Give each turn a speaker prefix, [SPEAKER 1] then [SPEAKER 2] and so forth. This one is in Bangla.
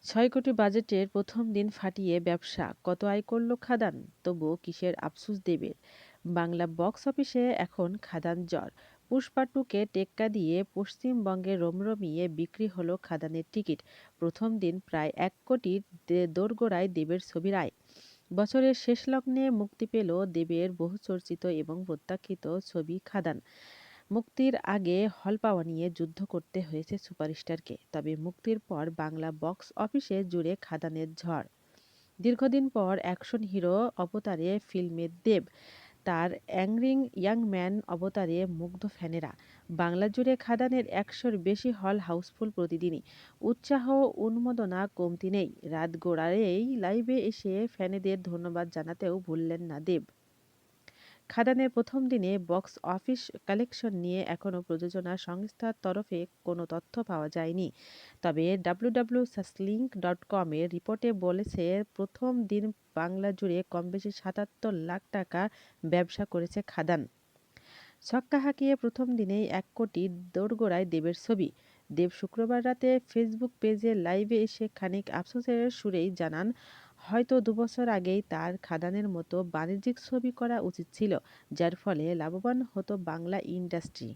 [SPEAKER 1] ৬ কোটি বাজেটের প্রথম দিন ফাটিয়ে ব্যবসা, কত আয় করল খাদান? তবুও কিসের আফসোস দেবের? বাংলা বক্স অফিসে এখন খাদান জ্বর। পুষ্পা টুকে টেক্কা দিয়ে পশ্চিমবঙ্গে রমরমিয়ে বিক্রি হলো খাদানের টিকিট। প্রথম দিন প্রায় ১ কোটির দোরগোড়ায় দেবের ছবির আয়। বছরের শেষ লগ্নে মুক্তি পেল দেবের বহুচর্চিত এবং প্রত্যাখ্যিত ছবি খাদান। মুক্তির আগে হল পাওয়া নিয়ে যুদ্ধ করতে হয়েছে সুপারস্টারকে, তবে মুক্তির পর বাংলা বক্স অফিসে জুড়ে খাদানের ঝড়। দীর্ঘদিন পর অ্যাকশন হিরো অবতারে ফিল্মে দেব, তার অ্যাংরিং ইয়াং ম্যান অবতারে মুগ্ধ ফ্যানেরা। বাংলা জুড়ে খাদানের ১০০-র বেশি হল হাউসফুল প্রতিদিনই। উৎসাহ উন্মাদনা কমতি নেই। রাত গোড়ারেই লাইভে এসে ফ্যানেদের ধন্যবাদ জানাতেও ভুললেন না দেব। খাদানের প্রথম দিনে বক্স অফিস কালেকশন নিয়ে এখনও প্রযোজনা সংস্থার তরফে কোনো তথ্য পাওয়া যায়নি। তবে www.saslink.com এর রিপোর্টে বলেছে, প্রথম দিন বাংলা জুড়ে কমবেশি ৭৭ লাখ টাকা ব্যবসা করেছে খাদান। ছক্কা হাঁকিয়ে প্রথম দিনেই ১ কোটির দোরগোড়ায় দেবের ছবি। দেব শুক্রবার রাতে ফেসবুক পেজে লাইভে এসে খানিক আফসোসের সুরেই জানান, হয়তো ২ বছর আগেই তার খাদানের মতো বাণিজ্যিক ছবি করা উচিত ছিল, যার ফলে লাভবান হতো বাংলা ইন্ডাস্ট্রি।